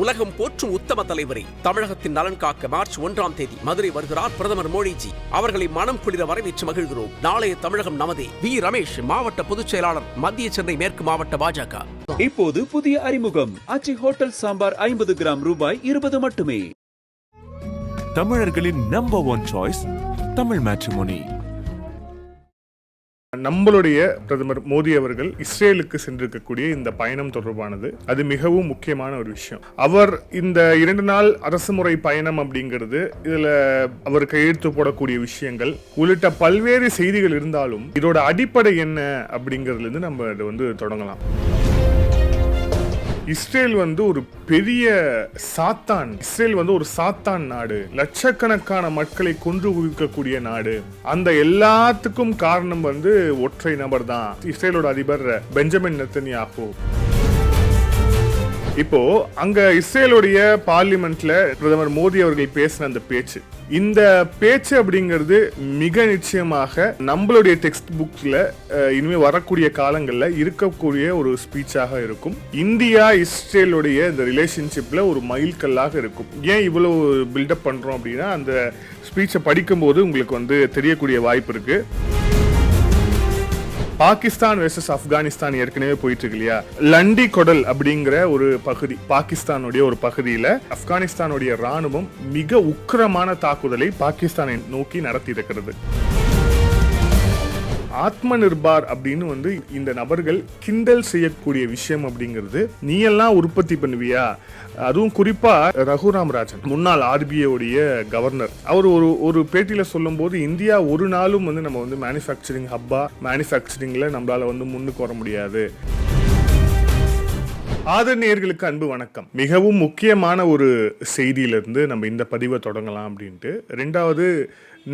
உலகம் போற்றும் உத்தம தலைவரே, தமிழகத்தின் நலன் காக்க மார்ச் 1ஆம் தேதி மதுரை வருகிறார் பிரதமர் மோடிஜி. அவர்களை மனம் குளிர வரவேற்று மகிழ்கிறோம். நாளைய தமிழகம் நமதே. வி. ரமேஷ், மாவட்ட பொதுச் செயலாளர், மத்திய சென்னை மேற்கு மாவட்ட பாஜக. இப்போது புதிய அறிமுகம் ஆச்சி ஹோட்டல் சாம்பார் 50 கிராம் ரூபாய் 20 மட்டுமே. தமிழர்களின் நம்பர் 1 சாய்ஸ் தமிழ் மேட்ரிமோனி. நம்மளுடைய பிரதமர் மோடி அவர்கள் இஸ்ரேலுக்கு சென்றிருக்கக்கூடிய இந்த பயணம் தொடர்பானது அது மிகவும் முக்கியமான ஒரு விஷயம். அவர் இந்த 2 நாள் அரசுமுறை பயணம் அப்படிங்கிறது, இதுல அவர் கையெழுத்து போடக்கூடிய விஷயங்கள் உள்ளிட்ட பல்வேறு செய்திகள் இருந்தாலும் இதோட அடிப்படை என்ன அப்படிங்கிறதுல இருந்து நம்ம அதை தொடங்கலாம். இஸ்ரேல் ஒரு பெரிய சாத்தான். இஸ்ரேல் ஒரு சாத்தான் நாடு, லட்சக்கணக்கான மக்களை கொன்று குவிக்கக்கூடிய நாடு. அந்த எல்லாத்துக்கும் காரணம் ஒற்றை நபர் தான், இஸ்ரேலோட அதிபர் பெஞ்சமின் நெத்தன்யாகு. இப்போ அங்க இஸ்ரேலுடைய பார்லிமெண்ட்ல பிரதமர் மோடி அவர்கள் பேசின அந்த பேச்சு, இந்த பேச்சு அப்படிங்கிறது மிக நிச்சயமாக நம்மளுடைய டெக்ஸ்ட் புக்ஸ்ல இனிமே வரக்கூடிய காலங்கள்ல இருக்கக்கூடிய ஒரு ஸ்பீச்சாக இருக்கும். இந்தியா இஸ்ரேலுடைய இந்த ரிலேஷன்ஷிப்ல ஒரு மைல்கல்லாக இருக்கும். ஏன் இவ்வளவு பில்டப் பண்றோம் அப்படின்னா, அந்த ஸ்பீச்சை படிக்கும் போது உங்களுக்கு தெரியக்கூடிய வாய்ப்பு இருக்கு. பாகிஸ்தான் வெர்சஸ் ஆப்கானிஸ்தான் ஏற்கனவே போயிட்டு இருக்கு இல்லையா? லண்டி கொடல் அப்படிங்கிற ஒரு பகுதி, பாகிஸ்தானுடைய ஒரு பகுதியில ஆப்கானிஸ்தானுடைய ராணுவம் மிக உக்கிரமான தாக்குதலை பாகிஸ்தானை நோக்கி நடத்தி இருக்கிறது. ஆத்ம நிர்பார் அப்படின்னு இந்த நபர்கள் கிண்டல் செய்யக்கூடிய விஷயம் அப்படிங்கிறது, நீ எல்லாம் உற்பத்தி பண்ணுவியா? அதுவும் குறிப்பா ரகுராம் ராஜன், முன்னாள் RBI உடைய கவர்னர், அவர் ஒரு பேட்டியில சொல்லும் போது, இந்தியா ஒரு நாளும் நம்ம மேனுஃபேக்சரிங் ஹப்பா, மேனுஃபேக்சரிங்ல நம்மளால முன்னுக்கு வர முடியாது. ஆதரணியர்களுக்கு அன்பு வணக்கம். மிகவும் முக்கியமான ஒரு செய்தியிலிருந்து நம்ம இந்த பதிவை தொடங்கலாம் அப்படின்ட்டு. 2வது,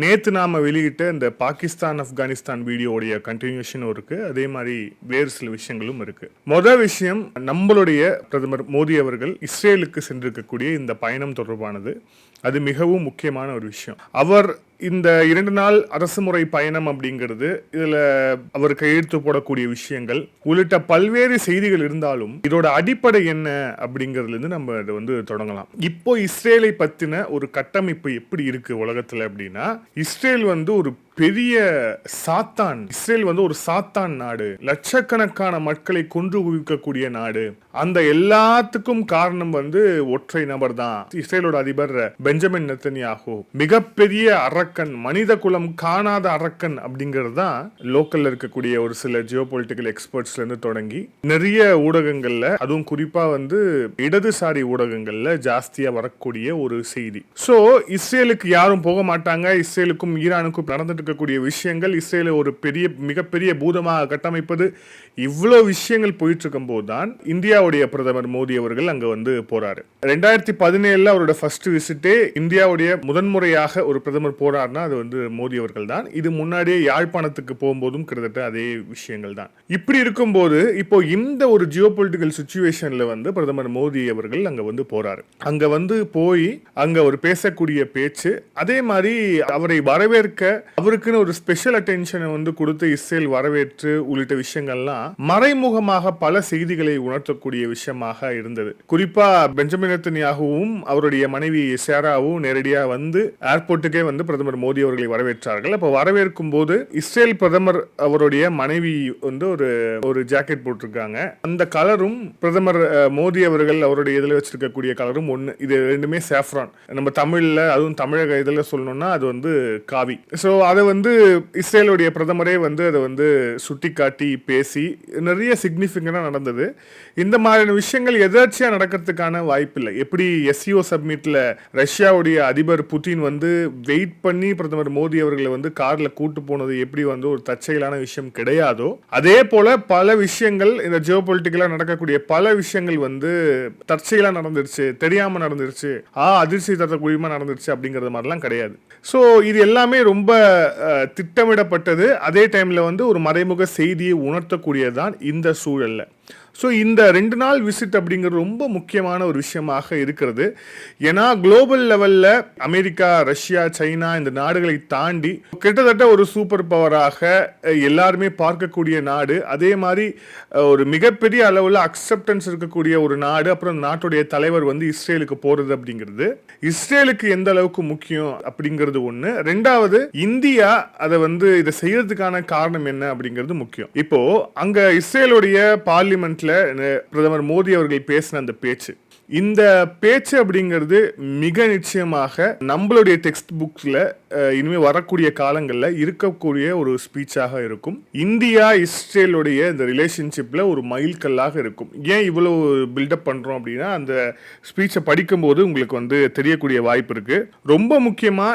நேத்து நாம வெளியிட்ட இந்த பாகிஸ்தான் ஆப்கானிஸ்தான் வீடியோடைய கண்டினியூஷனும் இருக்கு, அதே மாதிரி வேறு சில விஷயங்களும் இருக்கு. முதல் விஷயம், நம்மளுடைய பிரதமர் மோடி அவர்கள் இஸ்ரேலுக்கு சென்றிருக்கக்கூடிய இந்த பயணம் தொடர்பானது அது மிகவும் முக்கியமான ஒரு விஷயம். அவர் இந்த 2 நாள் அரசுமுறை பயணம் அப்படிங்கிறது, இதுல அவர் கையெழுத்து போடக்கூடிய விஷயங்கள் உள்ளிட்ட பல்வேறு செய்திகள் இருந்தாலும் இதோட அடிப்படை என்ன அப்படிங்கிறதுல இருந்து நம்ம அதை தொடங்கலாம். இப்போ இஸ்ரேலை பத்தின ஒரு கட்டமைப்பு எப்படி இருக்கு உலகத்துல அப்படின்னா, இஸ்ரேல் ஒரு பெரிய சாத்தான். இஸ்ரேல் ஒரு சாத்தான் நாடு, லட்சக்கணக்கான மக்களை கொன்று குவிக்கக்கூடிய நாடு. அந்த எல்லாத்துக்கும் காரணம் ஒற்றை நபர் தான், இஸ்ரேலோட அதிபர் பெஞ்சமின் நெத்தன்யாகு. மிகப்பெரிய அரக்கன், மனித குலம் காணாத அரக்கன் அப்படிங்கிறது தான் லோக்கல்ல இருக்கக்கூடிய ஒரு சில ஜியோ பொலிட்டிக்கல் எக்ஸ்பர்ட்ஸ்ல இருந்து தொடங்கி நிறைய ஊடகங்கள்ல, அதுவும் குறிப்பா இடதுசாரி ஊடகங்கள்ல ஜாஸ்தியா வரக்கூடிய ஒரு செய்தி. சோ இஸ்ரேலுக்கு யாரும் போக மாட்டாங்க, இஸ்ரேலுக்கும் ஈரானுக்கும் நடந்துட்டு இருக்கக்கூடிய விஷயங்கள், இஸ்ரேலை ஒரு மிகப்பெரிய பூதமாக கட்டமைப்பது, இவ்வளவு விஷயங்கள் போயிட்டு இருக்கும் போதுதான் இந்தியாவுடைய பிரதமர் மோடி அவர்கள் அங்க போறாரு. 2017 அவரோட ஃபர்ஸ்ட் விசிட்டே இந்தியாவுடைய முதன்முறையாக ஒரு பிரதமர் போறாருன்னா அது மோடி அவர்கள் தான். இது முன்னாடியே யாழ்ப்பாணத்துக்கு போகும்போதும் கிட்டத்தட்ட அதே விஷயங்கள் தான். இப்படி இருக்கும்போது இப்போ இந்த ஒரு ஜியோ பொலிட்டிக்கல் சிச்சுவேஷன்ல பிரதமர் மோடி அவர்கள் அங்க போறாரு. அங்க போய் அங்க ஒரு பேசக்கூடிய பேச்சு, அதே மாதிரி அவரை வரவேற்க அவருக்குன்னு ஒரு ஸ்பெஷல் அட்டென்ஷனை கொடுத்து இஸ்ரேல் வரவேற்று உள்ளிட்ட விஷயங்கள்லாம் மறைமுகமாக பல செய்திகளை உணர்த்தக்கூடிய விஷயமாக இருந்தது. குறிப்பா பெஞ்சமின் நெத்தன்யாகுவும் அவருடைய மனைவி சேராவும் நேரடியா ஏர்போர்ட்டுக்கே பிரதமர் மோடி அவர்களை வரவேற்றார்கள். அப்ப வரவேற்கும் போது இஸ்ரேல் பிரதமர் அவருடைய மனைவி ஒரு ஜாக்கெட் போட்டிருக்காங்க. அந்த கலரும் பிரதமர் மோடி அவர்கள் அவருடைய இதில் வச்சிருக்கக்கூடிய கலரும் ஒன்று. இது ரெண்டுமே சாஃப்ரான். நம்ம தமிழ்ல, அதுவும் தமிழக இதில் சொல்லணும்னா அது காவி. ஸோ அதை இஸ்ரேலுடைய பிரதமரே அதை சுட்டி காட்டி பேசி நிறைய சிக்னிஃபிகண்டாக நடந்தது. இந்த மாதிரியான விஷயங்கள் எதர்ச்சியா நடக்கிறதுக்கான வாய்ப்பு இல்லை. எப்படி SCO சப்மிட்ல ரஷ்யாவுடைய அதிபர் புட்டின் வெயிட் பண்ணி பிரதமர் மோடி அவர்களை கார்ல கூட்டு போனது எப்படி ஒரு தற்செயலான விஷயம் கிடையாதோ, அதே போல பல விஷயங்கள் இந்த ஜியோ பொலிட்டிக்கலா நடக்கக்கூடிய பல விஷயங்கள் தற்செயலா நடந்துருச்சு, தெரியாம நடந்துருச்சு, அதிர்ச்சி தரக்கூடியமா நடந்துருச்சு அப்படிங்கிறது மாதிரிலாம் கிடையாது. ஸோ இது எல்லாமே ரொம்ப திட்டமிடப்பட்டது. அதே டைம்ல ஒரு மறைமுக செய்தியை உணர்த்தக்கூடியதுதான் இந்த சூழல்ல. ஸோ இந்த 2 நாள் விசிட் அப்படிங்கிறது ரொம்ப முக்கியமான ஒரு விஷயமாக இருக்கிறது. ஏன்னா குளோபல் லெவலில் அமெரிக்கா, ரஷ்யா, சைனா இந்த நாடுகளை தாண்டி கிட்டத்தட்ட ஒரு சூப்பர் பவராக எல்லாருமே பார்க்கக்கூடிய நாடு. அதே மாதிரி ஒரு மிகப்பெரிய அளவில் அக்செப்டன்ஸ் இருக்கக்கூடிய ஒரு நாடு. அப்புறம் அந்த நாட்டுடைய தலைவர் வந்து இஸ்ரேலுக்கு போகிறது அப்படிங்கிறது இஸ்ரேலுக்கு எந்த அளவுக்கு முக்கியம் அப்படிங்கிறது ஒன்று. ரெண்டாவது, இந்தியா அதை வந்து இதை செய்யறதுக்கான காரணம் என்ன அப்படிங்கிறது முக்கியம். இப்போ அங்க இஸ்ரேலுடைய பார்லிமெண்ட்ல பிரதமர் மோடி அவர்கள் பேசின அந்த பேச்சு, இந்த பேச்சு அப்படிங்கிறது மிக நிச்சயமாக நம்மளுடைய டெக்ஸ்ட் புக்ஸ்ல இனிமே வரக்கூடிய காலங்களில் இருக்கக்கூடிய ஒரு ஸ்பீச்சாக இருக்கும். இந்தியா இஸ்ரேலுடைய இந்த ரிலேஷன்ஷிப்ல ஒரு மைல்கல்லாக இருக்கும். ஏன் இவ்வளவு பில்டப் பண்றோம் அப்படின்னா, அந்த ஸ்பீச்சை படிக்கும்போது உங்களுக்கு வந்து தெரியக்கூடிய வாய்ப்பு இருக்கு. ரொம்ப முக்கியமா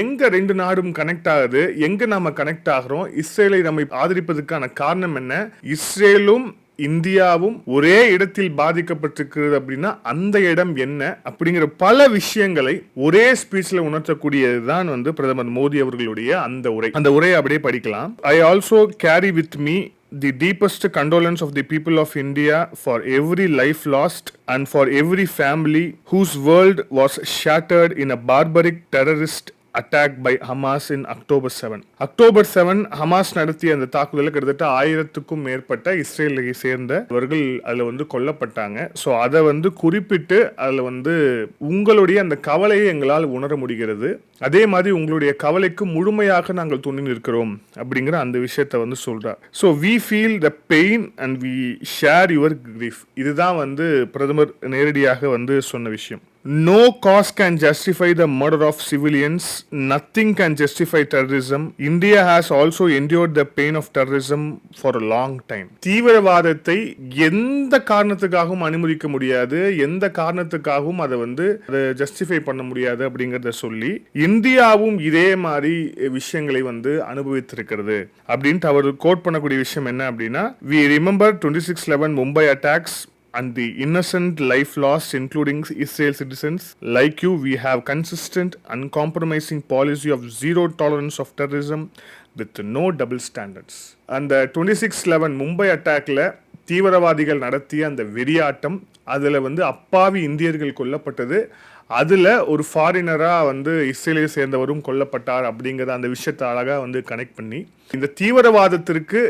எங்க 2 நாடும் கனெக்ட் ஆகுது, எங்க நாம கனெக்ட் ஆகிறோம், இஸ்ரேலை நம்ம ஆதரிப்பதற்கான காரணம் என்ன, இஸ்ரேலும் இந்தியாவும் ஒரே இடத்தில் பாதிக்கப்பட்டிருக்கிறது அப்படின்னா அந்த இடம் என்ன அப்படிங்கிற பல விஷயங்களை ஒரே ஸ்பீச்ல உணர்த்தக்கூடியதுதான் வந்து பிரதமர் மோடி அவர்களுடைய அந்த உரை. அந்த உரையை அப்படியே படிக்கலாம். I also carry with me the deepest condolence of the people of India for every life lost and for every family whose world was shattered in a barbaric terrorist attack by Hamas in October 7. October 7 Hamas நடத்திய அந்த தாக்குதலில் கிட்டத்தட்ட 1000க்கும் மேற்பட்ட இஸ்ரேலை சேர்ந்தவர்கள் அதில் வந்து கொல்லப்பட்டாங்க. So அதை வந்து குறிப்பிட்டு அதில் வந்து உங்களுடைய அந்த கவலையை எங்களால் உணர முடிகிறது, அதே மாதிரி உங்களுடைய கவலைக்கு முழுமையாக நாங்கள் துணி நிற்கிறோம் அப்படிங்கிற அந்த விஷயத்தை வந்து சொல்றார். So we feel the pain and we share your grief. இதுதான் வந்து பிரதமர் நேரடியாக வந்து சொன்ன விஷயம். No cause can justify the murder of civilians. Nothing can justify terrorism. India has also endured the pain of terrorism for a long time. தீவிரவாதத்தை எந்த காரணத்துக்காகவும் அனுமதிக்க முடியாது, எந்த காரணத்துக்காகவும் அதை வந்து ஜஸ்டிஃபை பண்ண முடியாது அப்படிங்கிறத சொல்லி இந்தியாவும் இதே மாதிரி விஷயங்களை வந்து அனுபவித்திருக்கிறது அப்படின்ட்டு அவர் கோட் பண்ணக்கூடிய விஷயம் என்ன அப்படின்னா, we remember 26/11 Mumbai attacks and the innocent life lost, including Israel citizens. Like you, we have consistent, uncompromising policy of zero tolerance of terrorism with no double standards. And the 26/11 Mumbai attackல தீவிரவாதிகள் நடத்திய அந்த வெறியாட்டம், அதில் வந்து அப்பாவி இந்தியர்கள் கொல்லப்பட்டது, அதில் ஒரு ஃபாரினராக வந்து இஸ்ரேலை சேர்ந்தவரும் கொல்லப்பட்டார் அப்படிங்கிற அந்த விஷயத்தை அழகாக வந்து கனெக்ட் பண்ணி, இந்த தீவிரவாதத்திற்கு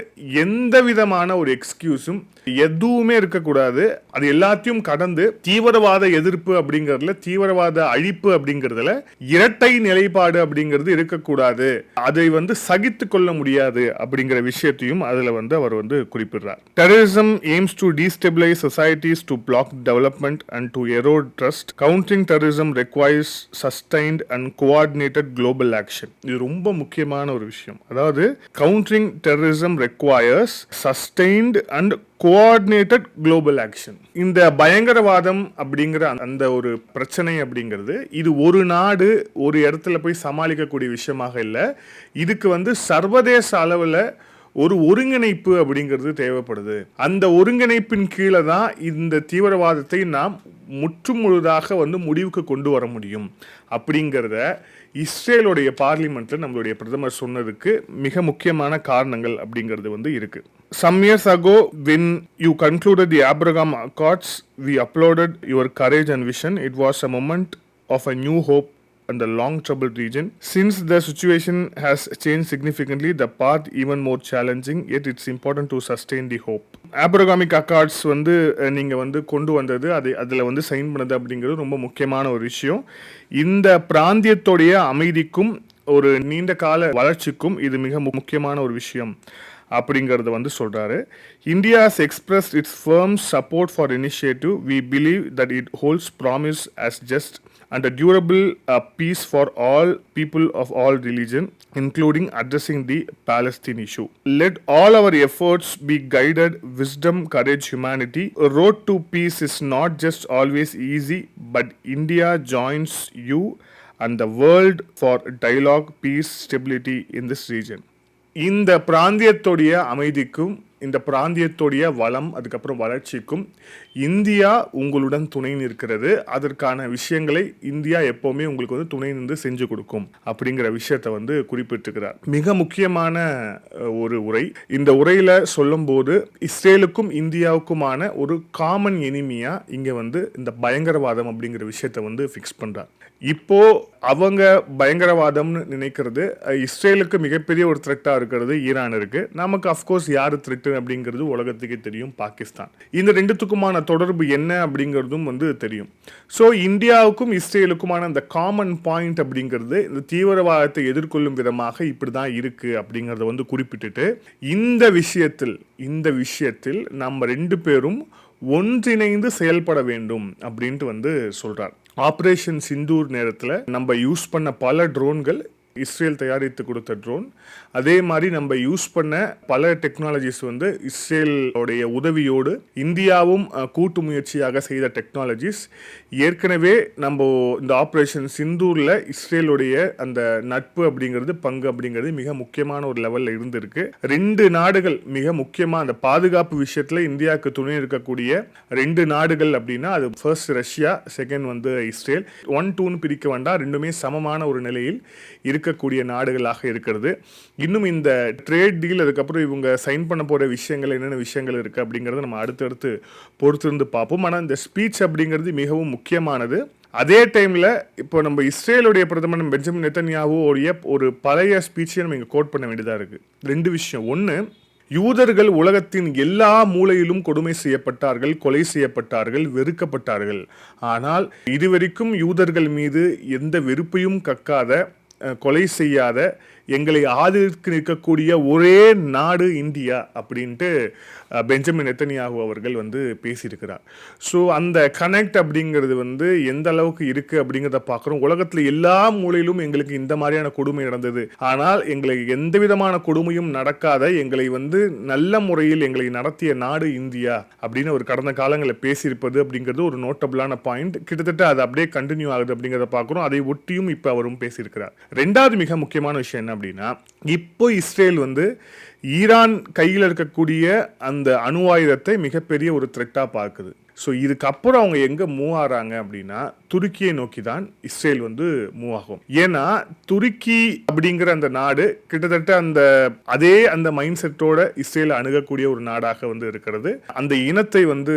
எந்த விதமான ஒரு எக்ஸ்கியூஸும் எதுவுமே இருக்கக்கூடாது, அது எல்லாத்தையும் கடந்து தீவிரவாத எதிர்ப்பு அப்படிங்கிறதுல, தீவிரவாத அழிப்பு அப்படிங்கிறதுல இரட்டை நிலைப்பாடு அப்படிங்கிறது இருக்கக்கூடாது, அதை வந்து சகித்து கொள்ள முடியாது அப்படிங்கிற விஷயத்தையும் அதில் வந்து அவர் வந்து குறிப்பிடுறார். Terrorism aims to destabilize societies, to block development and to erode trust. Countering terrorism requires sustained and coordinated global action. இது ரொம்ப முக்கியமான ஒரு விஷயம். அதாவது countering terrorism requires sustained and coordinated global action. இந்த பயங்கரவாதம் அப்படிங்கிற அந்த ஒரு பிரச்சனை அப்படிங்கிறது இது ஒரு நாடு ஒரு இடத்துல போய் சமாளிக்கக்கூடிய விஷயமாக இல்லை. இதுக்கு வந்து சர்வதேச அளவில் ஒரு ஒருங்கிணைப்பு அப்படிங்கிறது தேவைப்படுது. அந்த ஒருங்கிணைப்பின் கீழே தான் இந்த தீவிரவாதத்தை நாம் முற்றும் முழுதாக வந்து முடிவுக்கு கொண்டு வர முடியும் அப்படிங்கிறத இஸ்ரேலுடைய பார்லிமெண்ட்ல நம்மளுடைய பிரதமர் சொன்னதுக்கு மிக முக்கியமான காரணங்கள் அப்படிங்கிறது வந்து இருக்கு. Some years ago, when you concluded the Abraham Accords, we applauded your courage and vision. It was a moment of a new hope and the long troubled region. Since the situation has changed significantly, the path even more challenging, yet it's important to sustain the hope. Abrahamic Accords வந்து நீங்க வந்து கொண்டு வந்தது, அதில் வந்து sign பண்ணது அப்படிங்கிறது ரொம்ப முக்கியமான ஒரு விஷயம். இந்த பிராந்தியத்துடைய அமைதிக்கும் ஒரு நீண்ட கால வளர்ச்சிக்கும் இது மிக முக்கியமான ஒரு விஷயம் அப்படிங்கிறத வந்து சொல்றாரு. India has expressed its firm support for initiative. We believe that it holds promise as just and a durable peace for all people of all religion, including addressing the Palestine issue. Let all our efforts be guided wisdom, courage, humanity. A road to peace is not just always easy, but India joins you and the world for dialogue, peace, stability in this region. இந்த பிராந்தியத்துடைய அமைதிக்கும் இந்த பிராந்தியத்துடைய வளம் அதுக்கப்புறம் வளர்ச்சிக்கும் India உங்களுடன் துணை நிற்கிறது, அதற்கான விஷயங்களை இந்தியா எப்பவுமே உங்களுக்கு வந்து துணை நின்று செஞ்சு கொடுக்கும் அப்படிங்கிற விஷயத்தை வந்து குறிப்பிட்டிருக்கிறார். மிக முக்கியமான ஒரு உரை. இந்த உரையில சொல்லும் போது இஸ்ரேலுக்கும் இந்தியாவுக்குமான ஒரு காமன் எனிமியா இங்க வந்து இந்த பயங்கரவாதம் அப்படிங்கிற விஷயத்தை வந்து ஃபிக்ஸ் பண்றார். இப்போ அவங்க பயங்கரவாதம்னு நினைக்கிறது இஸ்ரேலுக்கு மிகப்பெரிய ஒரு த்ரெட்டா இருக்கிறது ஈரான் இருக்கு. நமக்கு அஃப்கோர்ஸ் யாரு த்ரெட்டு அப்படிங்கிறது உலகத்துக்கே தெரியும், பாகிஸ்தான். இந்த ரெண்டுத்துக்குமான தொடர்பு என்ன அப்படிங்கிறதும் வந்து தெரியும். ஸோ இந்தியாவுக்கும் இஸ்ரேலுக்குமான அந்த காமன் பாயிண்ட் அப்படிங்கிறது இந்த தீவிரவாதத்தை எதிர்கொள்ளும் விதமாக இப்படிதான் இருக்கு அப்படிங்கிறத வந்து குறிப்பிட்டுட்டு இந்த விஷயத்தில் நம்ம ரெண்டு பேரும் ஒன்றிணைந்து செயல்பட வேண்டும் அப்படின்ட்டு வந்து சொல்றார். ஆபரேஷன் சிந்தூர் நேரத்தில் நம்ம யூஸ் பண்ண பல ட்ரோன்கள் இஸ்ரேல் தயாரித்து கொடுத்த ட்ரோன், அதே மாதிரி நம்ம யூஸ் பண்ண பல டெக்னாலஜிஸ் வந்து இஸ்ரேலோடைய உதவியோடு இந்தியாவும் கூட்டு முயற்சியாக செய்த டெக்னாலஜிஸ். ஏற்கனவே நம்ம இந்த ஆப்ரேஷன் சிந்தூரில் இஸ்ரேலுடைய அந்த நட்பு அப்படிங்கிறது பங்கு அப்படிங்கிறது மிக முக்கியமான ஒரு லெவலில் இருந்திருக்கு. ரெண்டு நாடுகள் மிக முக்கியமாக அந்த பாதுகாப்பு விஷயத்தில் இந்தியாவுக்கு துணை இருக்கக்கூடிய ரெண்டு நாடுகள் அப்படின்னா அது ஃபர்ஸ்ட் ரஷ்யா, செகண்ட் வந்து இஸ்ரேல். 1-2 பிரிக்க வேண்டாம், ரெண்டுமே சமமான ஒரு நிலையில் இருக்கக்கூடிய நாடுகளாக இருக்கிறது. இன்னும் இந்த ட்ரேட் டீல் அதுக்கப்புறம் இவங்க சைன் பண்ண போகிற விஷயங்கள் என்னென்ன விஷயங்கள் இருக்குது அப்படிங்கிறத நம்ம அடுத்தடுத்து பொறுத்திருந்து பார்ப்போம். ஆனால் இந்த ஸ்பீச் அப்படிங்கிறது மிகவும் முக்கியமானது. அதே டைமில் இப்போ நம்ம இஸ்ரேலுடைய பிரதமர் பெஞ்சமின் நெத்தன்யாஹுவோடைய ஒரு பழைய ஸ்பீச்சை நம்ம இங்கே கோட் பண்ண வேண்டியதாக இருக்குது. ரெண்டு விஷயம். ஒன்று, யூதர்கள் உலகத்தின் எல்லா மூலையிலும் கொடுமை செய்யப்பட்டார்கள், கொலை செய்யப்பட்டார்கள், வெறுக்கப்பட்டார்கள். ஆனால் இதுவரைக்கும் யூதர்கள் மீது எந்த வெறுப்பையும் கக்காத, கொலை செய்யாத, எங்களை ஆதரித்து நிற்கக்கூடிய ஒரே நாடு இந்தியா அப்படின்ட்டு பெஞ்சமின் நெத்தன்யாஹு அவர்கள் வந்து பேசியிருக்கிறார். ஸோ அந்த கனெக்ட் அப்படிங்கிறது வந்து எந்த அளவுக்கு இருக்குது அப்படிங்கிறத பார்க்குறோம். உலகத்தில் எல்லா மூலையிலும் எங்களுக்கு இந்த மாதிரியான கொடுமை நடந்தது, ஆனால் எங்களுக்கு எந்த விதமான கொடுமையும் நடக்காத, எங்களை வந்து நல்ல முறையில் எங்களை நடத்திய நாடு இந்தியா அப்படின்னு ஒரு கடந்த காலங்களில் பேசியிருப்பது அப்படிங்கிறது ஒரு நோட்டபிளான பாயிண்ட். கிட்டத்தட்ட அது அப்படியே கண்டினியூ ஆகுது அப்படிங்கிறத பார்க்குறோம். அதை ஒட்டியும் இப்போ அவரும் பேசியிருக்கிறார். ரெண்டாவது மிக முக்கியமான விஷயம் என்ன அப்படின்னா, இப்போ இஸ்ரேல் வந்து ஈரான் கையில் இருக்கக்கூடிய அந்த அணு ஆயுதத்தை மிகப்பெரிய ஒரு த்ரெட்டா பார்க்குது. ஸோ இதுக்கப்புறம் அவங்க எங்கே மூவ் ஆகிறாங்க அப்படின்னா துருக்கியை நோக்கி தான் இஸ்ரேல் வந்து மூவ் ஆகும். ஏன்னா துருக்கி அப்படிங்கிற அந்த நாடு கிட்டத்தட்ட அந்த மைண்ட் செட்டோட இஸ்ரேலை அணுகக்கூடிய ஒரு நாடாக வந்து இருக்கிறது. அந்த இனத்தை வந்து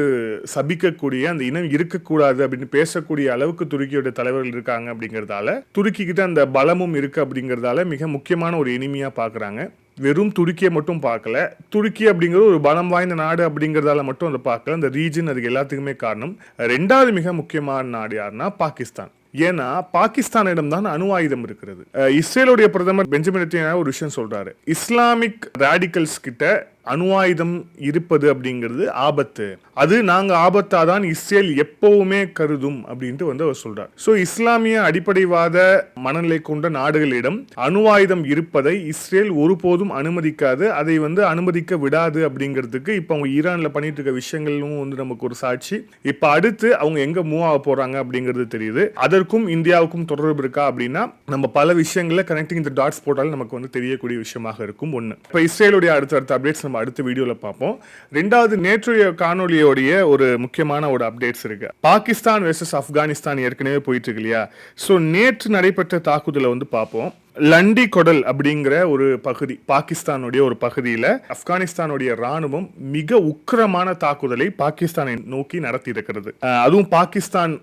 சபிக்கக்கூடிய, அந்த இனம் இருக்கக்கூடாது அப்படின்னு பேசக்கூடிய அளவுக்கு துருக்கியோட தலைவர்கள் இருக்காங்க அப்படிங்கிறதால, துருக்கி கிட்ட அந்த பலமும் இருக்கு அப்படிங்கிறதால மிக முக்கியமான ஒரு எனிமியா பார்க்குறாங்க. வெறும் துருக்கியை மட்டும் பார்க்கல, துருக்கி அப்படிங்கிறது ஒரு பலம் வாய்ந்த நாடு அப்படிங்கிறதால மட்டும் அதை பார்க்கல, அந்த ரீஜன் அதுக்கு எல்லாத்துக்குமே காரணம். ரெண்டாவது மிக முக்கியமான நாடு யாருன்னா பாகிஸ்தான். ஏன்னா பாகிஸ்தானிடம் தான் அணு ஆயுதம் இருக்கிறது. இஸ்ரேலுடைய பிரதமர் பெஞ்சமின் நெத்தன்யாஹு ஒரு விஷயம் சொல்றாரு, இஸ்லாமிக் ராடிக்கல்ஸ் கிட்ட அணு ஆயுதம் இருப்பது அப்படிங்கிறது ஆபத்து, அது நாங்க ஆபத்தாதான் இஸ்ரேல் எப்பவுமே கருதும் அப்படின்ட்டு வந்து அவர் சொல்றார். ஸோ இஸ்லாமிய அடிப்படைவாத மனநிலை கொண்ட நாடுகளிடம் அணு ஆயுதம் இருப்பதை இஸ்ரேல் ஒருபோதும் அனுமதிக்காது, அதை வந்து அனுமதிக்க விடாது அப்படிங்கிறதுக்கு இப்போ அவங்க ஈரான்ல பண்ணிட்டு இருக்க விஷயங்களும் வந்து நமக்கு ஒரு சாட்சி. இப்போ அடுத்து அவங்க எங்க மூவ் ஆக போறாங்க அப்படிங்கிறது தெரியுது. அதற்கும் இந்தியாவுக்கும் தொடர்பு இருக்கா அப்படின்னா நம்ம பல விஷயங்களை கனெக்டிங் தி டாட்ஸ் போட்டாலும் நமக்கு வந்து தெரியக்கூடிய விஷயமாக இருக்கும். ஒன்று, இப்போ இஸ்ரேலுடைய அடுத்த அப்டேட்ஸ் நம்ம அடுத்த வீடியோல பார்ப்போம். ரெண்டாவது, நேற்றைய காணொலியோடைய ஒரு முக்கியமான ஒரு அப்டேட்ஸ் இருக்கு. பாகிஸ்தான் வெர்சஸ் ஆப்கானிஸ்தான் ஏற்கனவே போயிட்டு இருக்கு இல்லையா? ஸோ நேற்று நடைபெற்ற தாக்குதலை வந்து பார்ப்போம். லண்டி கொடல் அப்படிங்கிற ஒரு பகுதி, பாகிஸ்தானுடைய ஒரு பகுதியில் ஆப்கானிஸ்தானுடைய ராணுவம் மிக உக்கிரமான தாக்குதலை பாகிஸ்தானை நோக்கி நடத்தி இருக்கிறது. அதுவும் பாகிஸ்தான்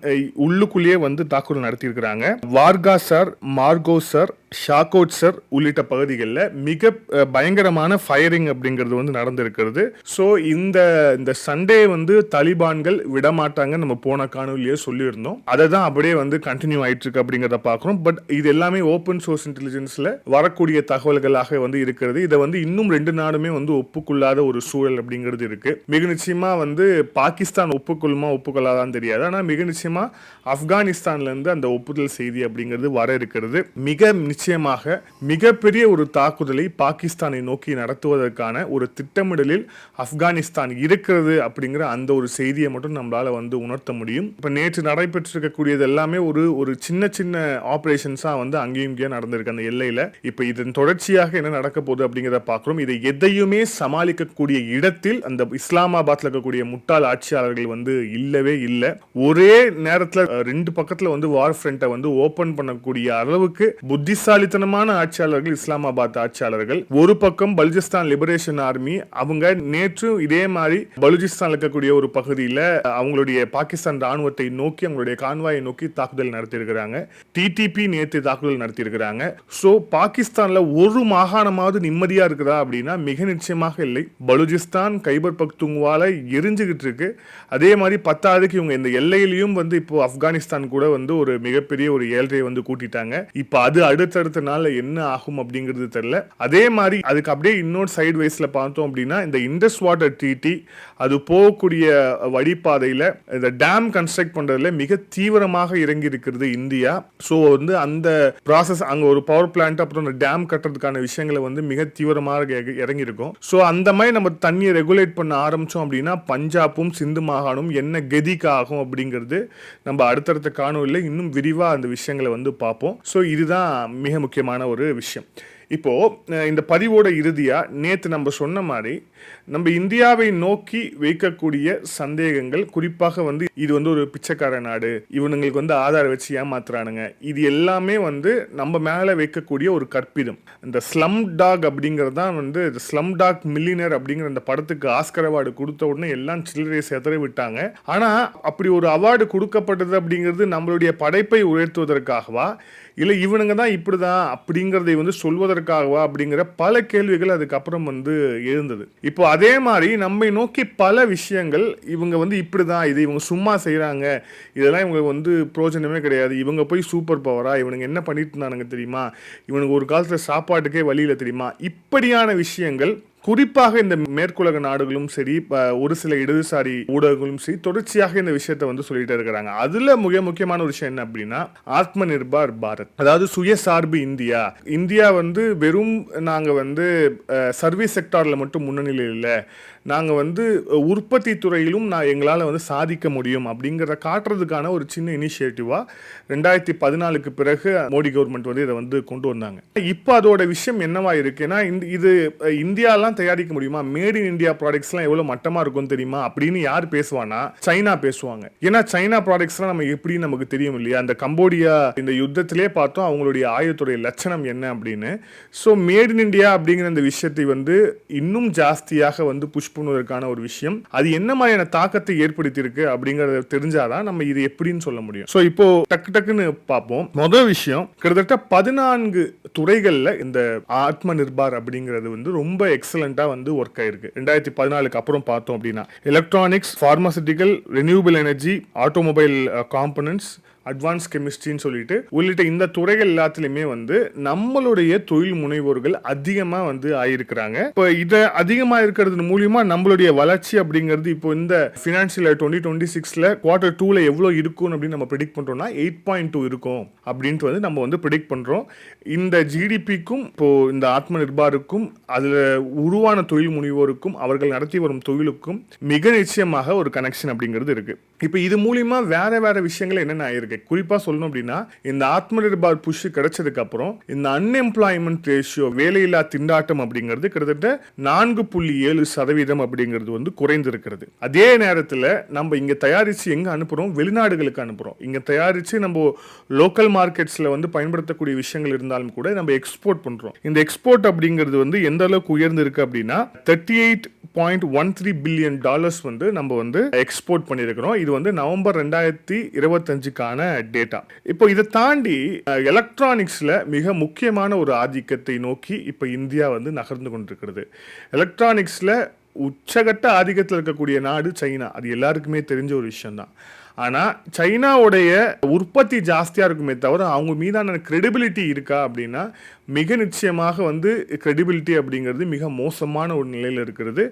உள்ளுக்குள்ளேயே வந்து தாக்குதல் நடத்தி இருக்கிறாங்க. வார்கா சர், மார்கோ சர், ஷாகோட் சர் உள்ளிட்ட பகுதிகளில் மிக பயங்கரமான ஃபயரிங் அப்படிங்கிறது வந்து நடந்திருக்கிறது. ஸோ இந்த சண்டே வந்து தாலிபான்கள் விடமாட்டாங்க, நம்ம போன காணொலியே சொல்லியிருந்தோம். அதை தான் அப்படியே வந்து கண்டினியூ ஆயிட்டு இருக்கு அப்படிங்கிறத பார்க்குறோம். பட் இது எல்லாமே ஓப்பன் சோர்ஸ் இன்டெலிஜென்ஸ்ல வரக்கூடிய தகவல்களாக வந்து இருக்கிறது. இதை வந்து இன்னும் ரெண்டு நாடுமே வந்து ஒப்புக்கொள்ளாத ஒரு சூழல் அப்படிங்கிறது இருக்கு. மிக நிச்சயமா வந்து பாகிஸ்தான் ஒப்புக்கொள்ளாதான் தெரியாது, ஆனால் மிக நிச்சயமா ஆப்கானிஸ்தான்ல இருந்து அந்த ஒப்புதல் செய்தி அப்படிங்கிறது வர இருக்கிறது. மிக நிச்சயமாக மிகப்பெரிய ஒரு தாக்குதலை பாகிஸ்தானை நோக்கி நடத்துவதற்கான ஒரு திட்டமிடலில் ஆப்கானிஸ்தான் இருக்கிறது அப்படிங்கிற அந்த ஒரு செய்தியை மட்டும் நம்மளால வந்து உணர்த்த முடியும். இப்போ நேற்று நடைபெற்றிருக்கக்கூடியது எல்லாமே ஒரு சின்ன சின்ன ஆபரேஷன்ஸா வந்து அங்கேயும் இங்கேயும் நடந்திருக்கு அந்த எல்லையில. இப்போ இதன் தொடர்ச்சியாக என்ன நடக்க போகுது அப்படிங்கிறத பார்க்கிறோம். இதை எதையுமே சமாளிக்கக்கூடிய இடத்தில் அந்த இஸ்லாமாபாத்ல இருக்கக்கூடிய முட்டாள் ஆட்சியாளர்கள் வந்து இல்லவே இல்லை. ஒரே நேரத்தில் ரெண்டு பக்கத்துல வந்து வார் ஃப்ரண்ட்டை வந்து ஓபன் பண்ணக்கூடிய அளவுக்கு புத்திசாலித்தனமான ஆட்சியாளர்கள் இஸ்லாமாபாத் ஆட்சியாளர்கள். ஒரு பக்கம் பலுச்சிஸ்தான் லிபரேஷன் ஆர்மி, அவங்க நேற்று இதே மாதிரி பலுச்சிஸ்தான் இருக்கக்கூடிய ஒரு பகுதியில் அவங்களுடைய பாகிஸ்தான் ராணுவத்தை நோக்கி அவங்களுடைய கான்வாயை நோக்கி தாக்குதல் நடத்தியிருக்கிறாங்க. டிடிபி நேற்று தாக்குதல் நடத்தியிருக்கிறாங்க. ஸோ பாகிஸ்தான்ல ஒரு மாகாணமாவது நிம்மதியா இருக்குதா அப்படின்னா மிக நிச்சயமாக இல்லை. பலுச்சிஸ்தான் கைபர் பக்துங்வால எரிஞ்சுகிட்டு இருக்கு. அதே மாதிரி 10 இவங்க இந்த எல்லையிலையும் வந்து இப்போ ஆப்கானிஸ்தான் கூட வந்து ஒரு மிகப்பெரிய ஒரு ஏழ்றையை வந்து கூட்டிட்டாங்க. இப்போ அது அடுத்தடுத்த நாள்ல என்ன ஆகும் அப்படிங்கிறது தெரியல. அதே மாதிரி அதுக்கு அப்படியே இன்னொரு சைடு வைஸ்ல பார்த்தோம் அப்படின்னா இந்த இண்டஸ் வாட்டர் ட்ரீட்டி அது போகக்கூடிய வழிபாதையில இந்த டேம் கன்ஸ்ட்ரக்ட் பண்றதுல மிக தீவிரமாக இறங்கி இருக்கிறது இந்தியா. ஸோ வந்து அந்த ப்ராசஸ் அங்க ஒரு பவர் பிளான்ட் அப்புறம் அந்த டேம் கட்டுறதுக்கான விஷயங்களை வந்து மிக தீவிரமாக இறங்கி இருக்கும். ஸோ அந்த மாதிரி நம்ம தண்ணியை ரெகுலேட் பண்ண ஆரம்பிச்சோம் அப்படின்னா பஞ்சாபும் சிந்து மாகாணமும் என்ன கதிக்கு ஆகும் அப்படிங்கிறது நம்ம அடுத்தடுத்த காணொலியில் இன்னும் விரிவாக அந்த விஷயங்களை வந்து பார்ப்போம். ஸோ இதுதான் மிக முக்கியமான ஒரு விஷயம். இப்போ இந்த பதிவோட இறுதியா நேற்று நம்ம சொன்ன மாதிரி நம்ம இந்தியாவை நோக்கி வைக்கக்கூடிய சந்தேகங்கள், குறிப்பாக வந்து இது வந்து ஒரு பிச்சைக்கார நாடு, இவனுங்களுக்கு வந்து ஆதாரம் வச்சு ஏமாத்துறானுங்க, இது எல்லாமே வந்து நம்ம மேல வைக்கக்கூடிய ஒரு கற்பிதம். இந்த ஸ்லம் டாக் அப்படிங்கிறது தான் வந்து ஸ்லம் டாக் மில்லியனர் அப்படிங்கிற அந்த படத்துக்கு ஆஸ்கர் அவார்டு கொடுத்த உடனே எல்லாம் சில்லறையை செதற விட்டாங்க. ஆனா அப்படி ஒரு அவார்டு கொடுக்கப்பட்டது அப்படிங்கிறது நம்மளுடைய படைப்பை உயர்த்துவதற்காகவா இல்லை இவனுங்க தான் இப்படிதான் அப்படிங்கிறதை வந்து சொல்வதற்காகவா அப்படிங்கிற பல கேள்விகள் அதுக்கப்புறம் வந்து எழுந்தது. இப்போ அதே மாதிரி நம்மை நோக்கி பல விஷயங்கள் இவங்க வந்து இப்படிதான், இது இவங்க சும்மா செய்யறாங்க, இதெல்லாம் இவங்க வந்து பிரோஜனமே கிடையாது, இவங்க போய் சூப்பர் பவரா, இவனுங்க என்ன பண்ணிட்டு இருந்தானுங்க தெரியுமா, இவனுக்கு ஒரு காலத்துல சாப்பாட்டுக்கே வழியில தெரியுமா, இப்படியான விஷயங்கள் குறிப்பாக இந்த மேற்குலக நாடுகளும் சரி ஒரு சில இடதுசாரி ஊடகங்களும் சரி தொடர்ச்சியாக இந்த விஷயத்தை வந்து சொல்லிட்டு இருக்கிறாங்க. அதுல மிக முக்கியமான ஒரு விஷயம் என்ன அப்படின்னா ஆத்ம நிர்பார் பாரத், அதாவது சுயசார்பு இந்தியா. இந்தியா வந்து வெறும் நாங்க வந்து சர்வீஸ் செக்டார்ல மட்டும் முன்னணியில் இல்லை, நாங்க வந்து உற்பத்தி துறையிலும் எங்களால் வந்து சாதிக்க முடியும் அப்படிங்கிறத காட்டுறதுக்கான ஒரு சின்ன இனிஷியேட்டிவா 2014 பிறகு மோடி கவர்மெண்ட் வந்து இதை வந்து கொண்டு வந்தாங்க. இப்போ அதோட விஷயம் என்னவா இருக்குன்னா இது இந்தியாலாம் தயாரிக்க முடியுமா, மேட் இன் இந்தியா ப்ராடக்ட்ஸ்லாம் எவ்வளவு மட்டமா இருக்கும் தெரியுமா அப்படின்னு யார் பேசுவானா, சைனா பேசுவாங்க. ஏன்னா சைனா ப்ராடக்ட்ஸ்லாம் நம்ம எப்படி நமக்கு தெரியும் இல்லையா, அந்த கம்போடியா இந்த யுத்தத்திலே பார்த்தோம் அவங்களுடைய ஆயுதத்துடைய லட்சணம் என்ன அப்படின்னு. ஸோ மேட் இன் இந்தியா அப்படிங்கிற அந்த விஷயத்தை வந்து இன்னும் ஜாஸ்தியாக வந்து புஷ் பண்ணுவதற்கான ஒரு விஷயம், அது என்ன மாதிரியான தாக்கத்தை ஏற்படுத்தி இருக்கு அப்படிங்கறத தெரிஞ்சாதான் நம்ம இது எப்படின்னு சொல்ல முடியும். ஸோ இப்போ டக்குன்னு பார்ப்போம். முதல் விஷயம், கிட்டத்தட்ட 14 துறைகள்ல இந்த ஆத்ம நிர்பார் அப்படிங்கிறது வந்து ரொம்ப எக்ஸலண்டா வந்து ஒர்க் ஆயிருக்கு 2014 அப்புறம் பார்த்தோம் அப்படின்னா. Electronics, pharmaceutical, renewable energy, automobile components, advance கெமிஸ்ட்ரின்னு சொல்லிட்டு உள்ளிட்ட இந்த துறைகள் எல்லாத்துலயுமே வந்து நம்மளுடைய தொழில் முனைவோர்கள் அதிகமா வந்து ஆயிருக்கிறாங்க. இப்போ இதை அதிகமா இருக்கிறது மூலியமா நம்மளுடைய வளர்ச்சி அப்படிங்கிறது இப்போ இந்த பினான்சியல் 2026ல குவார்டர் 2ல எவ்வளவு இருக்கும் அப்படின்னு நம்ம ப்ரெடிக்ட் பண்றோம்னா 8.2 இருக்கும் அப்படின்ட்டு வந்து நம்ம வந்து ப்ரெடிக்ட் பண்றோம். இந்த ஜிடிபிக்கும் இப்போ இந்த ஆத்ம நிர்பாருக்கும் அதுல உருவான தொழில் முனைவோருக்கும் அவர்கள் நடத்தி வரும் தொழிலுக்கும் மிக நிச்சயமாக ஒரு கனெக்ஷன் அப்படிங்கிறது இருக்கு. இப்போ இது மூலியமா வேற வேற விஷயங்கள் என்னென்ன ஆயிருக்கு, குறிப்பா சொல்லணும் அப்படின்னா இந்த ஆத்ம நிர்பார் புஷ் கிடைச்சதுக்கு அப்புறம் இந்த அன்எம்ப்ளாய்மெண்ட் ரேஷியோ, வேலையில்லா திண்டாட்டம் அப்படிங்கிறது கிட்டத்தட்ட 4.7% அப்படிங்கிறது வந்து குறைந்திருக்கிறது. அதே நேரத்தில் நம்ம இங்க தயாரிச்சு எங்க அனுப்புறோம், வெளிநாடுகளுக்கு அனுப்புறோம். இங்க தயாரிச்சு நம்ம லோக்கல் மார்க்கெட்ஸ்ல வந்து பயன்படுத்தக்கூடிய விஷயங்கள் இருந்தாலும் கூட நம்ம எக்ஸ்போர்ட் பண்றோம். இந்த எக்ஸ்போர்ட் அப்படிங்கிறது வந்து எந்த அளவுக்கு உயர்ந்து இருக்கு அப்படின்னா $38.13 பில்லியன் வந்து நம்ம வந்து எக்ஸ்போர்ட் பண்ணியிருக்கிறோம். இது வந்து நவம்பர் 2025க்கான டேட்டா. இப்போ இதை தாண்டி எலக்ட்ரானிக்ஸ்ல மிக முக்கியமான ஒரு ஆதிக்கத்தை நோக்கி இப்போ இந்தியா வந்து நகர்ந்து கொண்டிருக்கிறது. எலக்ட்ரானிக்ஸ்ல உச்சகட்ட ஆதிக்கத்தில் இருக்கக்கூடிய நாடு சைனா, அது எல்லாருக்குமே தெரிஞ்ச ஒரு விஷயம் தான். ஆனால் சைனாவுடைய உற்பத்தி ஜாஸ்தியாக இருக்குமே தவிர அவங்க மீதான கிரெடிபிலிட்டி இருக்கா அப்படின்னா மிக நிச்சயமாக வந்து கிரெடிபிலிட்டி அப்படிங்கிறது மிக மோசமான ஒரு நிலையில் இருக்கிறது.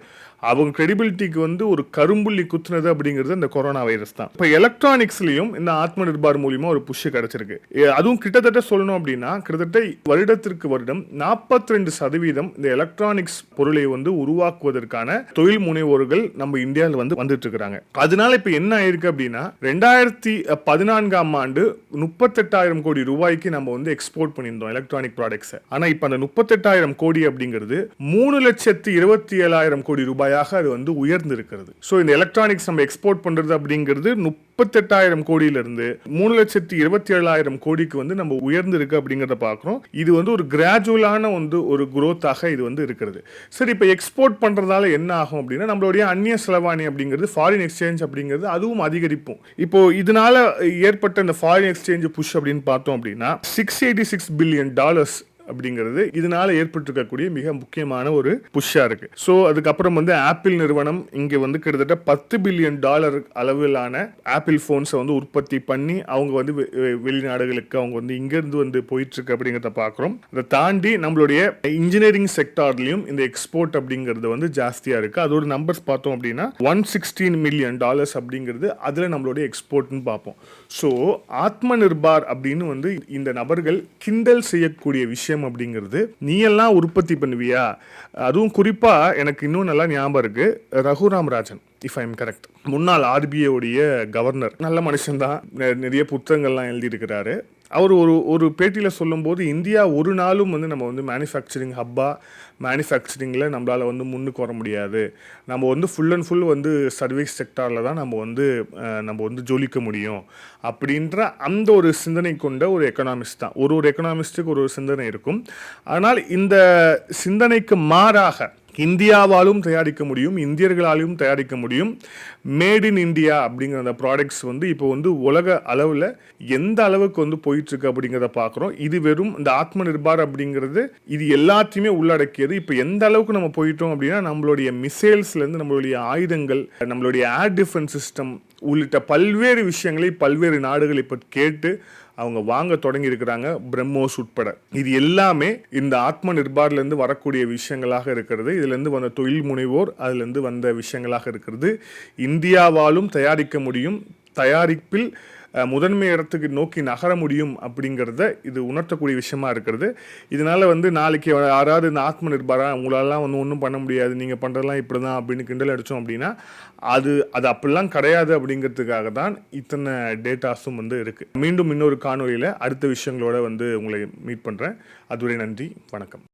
அவங்க கிரெடிபிலிட்டிக்கு வந்து ஒரு கரும்புள்ளி குத்துனது அப்படிங்கிறது இந்த கொரோனா வைரஸ் தான். இப்போ எலக்ட்ரானிக்ஸ்லையும் இந்த ஆத்ம நிர்பார் மூலியமா ஒரு புஷ் கிடைச்சிருக்கு. அதுவும் கிட்டத்தட்ட சொல்லணும் அப்படின்னா கிட்டத்தட்ட வருடத்திற்கு வருடம் 42% இந்த எலக்ட்ரானிக்ஸ் பொருளை வந்து உருவாக்குவதற்கான தொழில் முனைவோர்கள் நம்ம இந்தியாவில் வந்து வந்துட்டு இருக்கிறாங்க. அதனால இப்போ என்ன ஆயிருக்கு அப்படின்னா 2014ஆம் ஆண்டு 38,000 கோடி ரூபாய்க்கு நம்ம வந்து எக்ஸ்போர்ட் பண்ணியிருந்தோம் எலக்ட்ரானிக் ப்ராடக்ட்ஸ். ஆனா இப்ப அந்த 38,000 கோடி அப்படிங்கிறது 3,27,000 கோடி ரூபாயாக அது வந்து உயர்ந்து இருக்கிறது. சோ இந்த எலக்ட்ரானிக்ஸ் நம்ம எக்ஸ்போர்ட் பண்றது அப்படிங்கிறது 38,000 கோடியிலிருந்து 3,27,000 கோடிக்கு வந்து நம்ம உயர்ந்து இருக்கு அப்படிங்கிறத பார்க்கிறோம். இது வந்து ஒரு கிராஜுவலான வந்து ஒரு growth-ஆக இது வந்து இருக்கிறது. சரி, இப்போ எக்ஸ்போர்ட் பண்றதால என்ன ஆகும் அப்படின்னா நம்மளுடைய அந்நிய செலவாணி அப்படிங்கிறது ஃபாரின் எக்ஸ்சேஞ்ச் அப்படிங்கிறது அதுவும் அதிகரிப்போம். இப்போ இதனால ஏற்பட்ட இந்த ஃபாரின் எக்ஸ்சேஞ்ச் புஷ் அப்படின்னு பார்த்தோம் அப்படின்னா $686 பில்லியன் அப்படிங்கிறது இதனால ஏற்பட்டிருக்கக்கூடிய மிக முக்கியமான ஒரு புஷ்ஷா இருக்கு. ஸோ அதுக்கப்புறம் வந்து ஆப்பிள் நிறுவனம் இங்க வந்து கிட்டத்தட்ட $10 பில்லியன் அளவிலான ஆப்பிள் போன்ஸை வந்து உற்பத்தி பண்ணி அவங்க வந்து வெளிநாடுகளுக்கு அவங்க வந்து இங்கிருந்து வந்து போயிட்டு இருக்கு அப்படிங்கிறத பார்க்குறோம். அதை தாண்டி நம்மளுடைய இன்ஜினியரிங் செக்டார்லையும் இந்த எக்ஸ்போர்ட் அப்படிங்கிறது வந்து ஜாஸ்தியா இருக்கு. அதோட நம்பர்ஸ் பார்த்தோம் அப்படின்னா $116 மில்லியன் அப்படிங்கிறது அதுல நம்மளுடைய எக்ஸ்போர்ட்னு பார்ப்போம். ஸோ ஆத்ம நிர்பார் அப்படின்னு வந்து இந்த நபர்கள் கிண்டல் செய்யக்கூடிய விஷயம் அப்படிங்கிறது, நீ எல்லாம் உற்பத்தி பண்ணுவியா? அதுவும் குறிப்பா எனக்கு இன்னும் நல்லா ஞாபகம் இருக்கு, Raghuram Rajan, if I am correct, முன்னாள் RBI உடைய கவர்னர், நல்ல மனுஷன் தான், நிறைய புத்தகங்கள்லாம் எழுதியிருக்கிறாரு. அவர் ஒரு பேட்டியில் சொல்லும்போது இந்தியா ஒரு நாளும் வந்து நம்ம வந்து மேனுஃபேக்சரிங் ஹப்பா, மேனுஃபேக்சரிங்கில் நம்மளால் வந்து முன்னுக்கு வர முடியாது, நம்ம வந்து ஃபுல் அண்ட் ஃபுல் வந்து சர்வீஸ் செக்டாரில் தான் நம்ம வந்து ஜொலிக்க முடியும் அப்படின்ற அந்த ஒரு சிந்தனை கொண்ட ஒரு எக்கனாமிஸ்ட் தான். ஒரு எக்கனாமிஸ்ட்டுக்கு ஒரு சிந்தனை இருக்கும். ஆனால் இந்த சிந்தனைக்கு மாறாக இந்தியாவாலும் தயாரிக்க முடியும், இந்தியர்களாலும் தயாரிக்க முடியும், மேட் இன் இந்தியா அப்படிங்கிற அந்த ப்ராடக்ட்ஸ் வந்து இப்போ வந்து உலக அளவில் எந்த அளவுக்கு வந்து போயிட்டு இருக்கு அப்படிங்கிறத பார்க்குறோம். இது வெறும் இந்த ஆத்ம நிர்பார் அப்படிங்கிறது இது எல்லாத்தையுமே உள்ளடக்கியது. இப்போ எந்த அளவுக்கு நம்ம போயிட்டோம் அப்படின்னா நம்மளுடைய மிசைல்ஸ்லேருந்து நம்மளுடைய ஆயுதங்கள், நம்மளுடைய ஏர் டிஃபென்ஸ் சிஸ்டம் உள்ளிட்ட பல்வேறு விஷயங்களை பல்வேறு நாடுகள் இப்போ கேட்டு அவங்க வாங்க தொடங்கி இருக்கிறாங்க, பிரம்மோஸ் உட்பட. இது எல்லாமே இந்த ஆத்ம நிர்பார்லேருந்து வரக்கூடிய விஷயங்களாக இருக்கிறது. இதுலேருந்து வந்த தொழில் முனைவோர் அதுலேருந்து வந்த விஷயங்களாக இருக்கிறது. இந்தியாவாலும் தயாரிக்க முடியும், தயாரிப்பில் முதன்மை இடத்துக்கு நோக்கி நகர முடியும் அப்படிங்கிறத இது உணர்த்தக்கூடிய விஷயமா இருக்கிறது. இதனால வந்து நாளைக்கு யாராவது இந்த ஆத்ம நிர்பாரா உங்களாலாம் வந்து ஒன்றும் பண்ண முடியாது, நீங்கள் பண்ணுறதெல்லாம் இப்படி தான் அப்படின்னு கிண்டல் அடித்தோம் அப்படின்னா அது அப்படிலாம் கிடையாது அப்படிங்கிறதுக்காக தான் இத்தனை டேட்டாஸும் வந்து இருக்குது. மீண்டும் இன்னொரு காணொலியில் அடுத்த விஷயங்களோட வந்து உங்களை மீட் பண்ணுறேன். அதுவரை நன்றி, வணக்கம்.